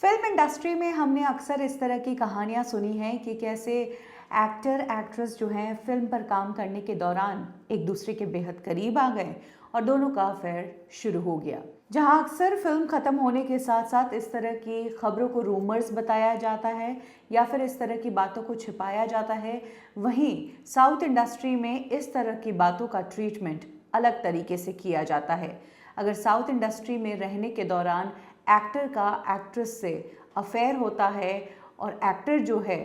Film industry में हमने अक्सर इस तरह की कहानियाँ सुनी हैं कि कैसे एक्टर एक्ट्रेस जो हैं फिल्म पर काम करने के दौरान एक दूसरे के बेहद करीब आ गए और दोनों का अफेयर शुरू हो गया। जहां अक्सर फिल्म खत्म होने के साथ साथ इस तरह की खबरों को रूमर्स बताया जाता है या फिर इस तरह की बातों को छिपाया जाता है, वहीं साउथ इंडस्ट्री में इस तरह की बातों का ट्रीटमेंट अलग तरीके से किया जाता है। अगर साउथ इंडस्ट्री में रहने के दौरान एक्टर का एक्ट्रेस से अफेयर होता है और एक्टर जो है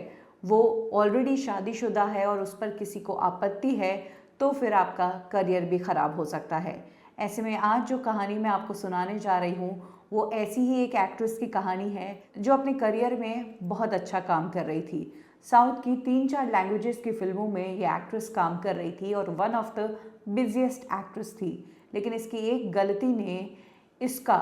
वो ऑलरेडी शादीशुदा है और उस पर किसी को आपत्ति है, तो फिर आपका करियर भी ख़राब हो सकता है। ऐसे में आज जो कहानी मैं आपको सुनाने जा रही हूँ वो ऐसी ही एक एक्ट्रेस की कहानी है जो अपने करियर में बहुत अच्छा काम कर रही थी। साउथ की 3-4 लैंग्वेजेस की फिल्मों में ये एक्ट्रेस काम कर रही थी और one of the busiest actress थी, लेकिन इसकी एक गलती ने इसका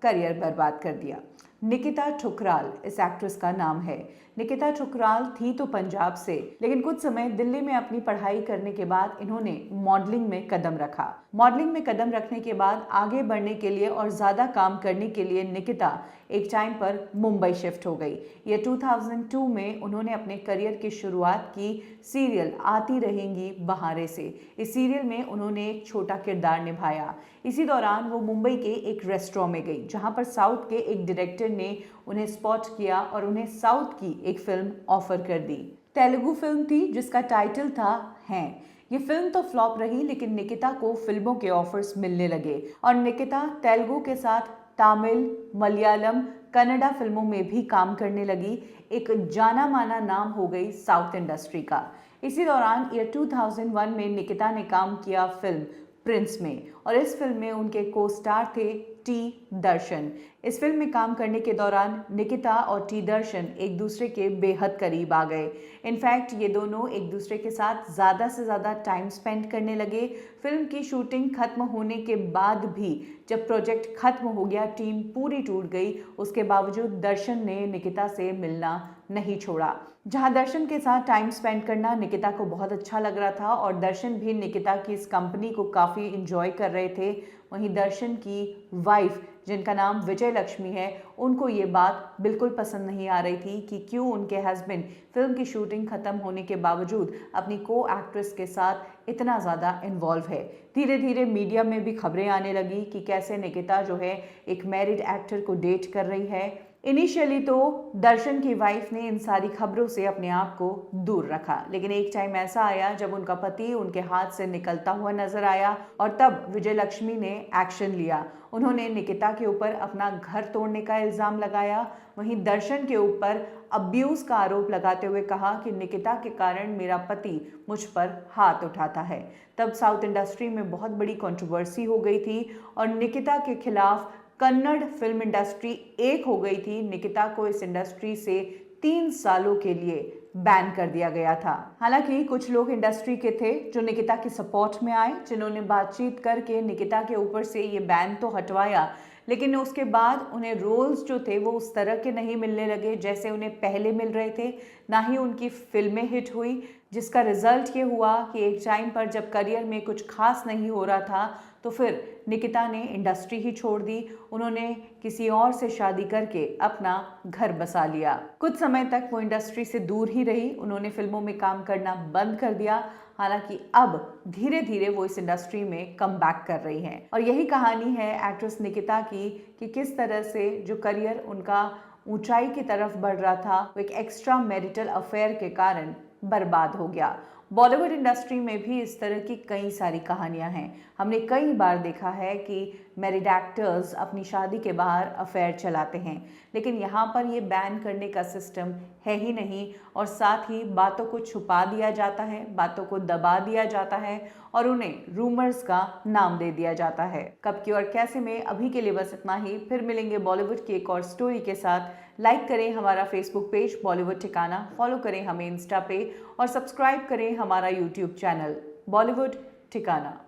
करियर बर्बाद कर दिया। निकिता ठुकराल इस एक्ट्रेस का नाम है। निकिता ठुकराल थी तो पंजाब से, लेकिन कुछ समय दिल्ली में अपनी पढ़ाई करने के बाद इन्होंने मॉडलिंग में कदम रखा। मॉडलिंग में कदम रखने के बाद आगे बढ़ने के लिए और ज़्यादा काम करने के लिए निकिता एक टाइम पर मुंबई शिफ्ट हो गई। ये 2002 में उन्होंने अपने करियर की शुरुआत की सीरियल आती रहेंगी बहारें से। इस सीरियल में उन्होंने एक छोटा किरदार निभाया। इसी दौरान वो मुंबई के एक रेस्टोरेंट में गई जहां पर साउथ के एक डायरेक्टर ने उन्हें स्पॉट किया और उन्हें साउथ की एक फिल्म ऑफर कर दी। तेलुगु फिल्म थी जिसका टाइटल था हैं। ये फिल्म तो फ्लॉप रही, लेकिन निकिता को फिल्मों के ऑफर्स मिलने लगे और निकिता तेलुगु के साथ तमिल, मलयालम, कन्नड़ा फिल्मों में भी काम करने लगी। एक जाना माना नाम हो गई साउथ इंडस्ट्री का। इसी दौरान ईयर 2001 में निकिता ने काम किया फिल्म प्रिंस में और इस फिल्म में उनके को स्टार थे टी दर्शन। इस फिल्म में काम करने के दौरान निकिता और टी दर्शन एक दूसरे के बेहद करीब आ गए। इनफैक्ट ये दोनों एक दूसरे के साथ ज़्यादा से ज़्यादा टाइम स्पेंड करने लगे। फिल्म की शूटिंग खत्म होने के बाद भी जब प्रोजेक्ट खत्म हो गया, टीम पूरी टूट गई, उसके बावजूद दर्शन ने निकिता से मिलना नहीं छोड़ा। जहां दर्शन के साथ टाइम स्पेंड करना निकिता को बहुत अच्छा लग रहा था और दर्शन भी निकिता की इस कंपनी को काफ़ी इंजॉय कर रहे थे, वहीं दर्शन की वाइफ जिनका नाम विजय लक्ष्मी है, उनको ये बात बिल्कुल पसंद नहीं आ रही थी कि क्यों उनके हस्बैंड फिल्म की शूटिंग खत्म होने के बावजूद अपनी को एक्ट्रेस के साथ इतना ज़्यादा इन्वॉल्व है। धीरे धीरे मीडिया में भी खबरें आने लगी कि कैसे निकिता जो है एक मैरिड एक्टर को डेट कर रही है। इनिशियली तो दर्शन की वाइफ ने इन सारी खबरों से अपने आप को दूर रखा, लेकिन एक टाइम ऐसा आया जब उनका पति उनके हाथ से निकलता हुआ नजर आया और तब विजय लक्ष्मी ने एक्शन लिया। उन्होंने निकिता के ऊपर अपना घर तोड़ने का इल्ज़ाम लगाया, वहीं दर्शन के ऊपर अब्यूज़ का आरोप लगाते हुए कहा कि निकिता के कारण मेरा पति मुझ पर हाथ उठाता है। तब साउथ इंडस्ट्री में बहुत बड़ी कंट्रोवर्सी हो गई थी और निकिता के खिलाफ कन्नड़ फिल्म इंडस्ट्री एक हो गई थी। निकिता को इस इंडस्ट्री से 3 सालों के लिए बैन कर दिया गया था। हालांकि कुछ लोग इंडस्ट्री के थे जो निकिता की सपोर्ट में आए, जिन्होंने बातचीत करके निकिता के ऊपर से ये बैन तो हटवाया, लेकिन उसके बाद उन्हें रोल्स जो थे वो उस तरह के नहीं मिलने लगे जैसे उन्हें पहले मिल रहे थे। ना ही उनकी फिल्में हिट हुई, जिसका रिजल्ट ये हुआ कि एक टाइम पर जब करियर में कुछ खास नहीं हो रहा था तो फिर निकिता ने इंडस्ट्री ही छोड़ दी। उन्होंने किसी और से शादी करके अपना घर बसा लिया। कुछ समय तक वो इंडस्ट्री से दूर ही रही, उन्होंने फिल्मों में काम करना बंद कर दिया। हालांकि अब धीरे धीरे वो इस इंडस्ट्री में कम बैक कर रही हैं और यही कहानी है एक्ट्रेस निकिता की कि किस तरह से जो करियर उनका ऊंचाई की तरफ बढ़ रहा था वो एक एक्स्ट्रा मैरिटल अफेयर के कारण बर्बाद हो गया। बॉलीवुड इंडस्ट्री में भी इस तरह की कई सारी कहानियां हैं। हमने कई बार देखा है कि मैरिड एक्टर्स अपनी शादी के बाहर अफेयर चलाते हैं, लेकिन यहाँ पर ये बैन करने का सिस्टम है ही नहीं और साथ ही बातों को छुपा दिया जाता है, बातों को दबा दिया जाता है और उन्हें रूमर्स का नाम दे दिया जाता है। कब की और कैसे में अभी के लिए बस इतना ही। फिर मिलेंगे बॉलीवुड की एक और स्टोरी के साथ। लाइक करें हमारा फेसबुक पेज बॉलीवुड ठिकाना, फॉलो करें हमें इंस्टा पे और सब्सक्राइब करें हमारा यूट्यूब चैनल बॉलीवुड ठिकाना।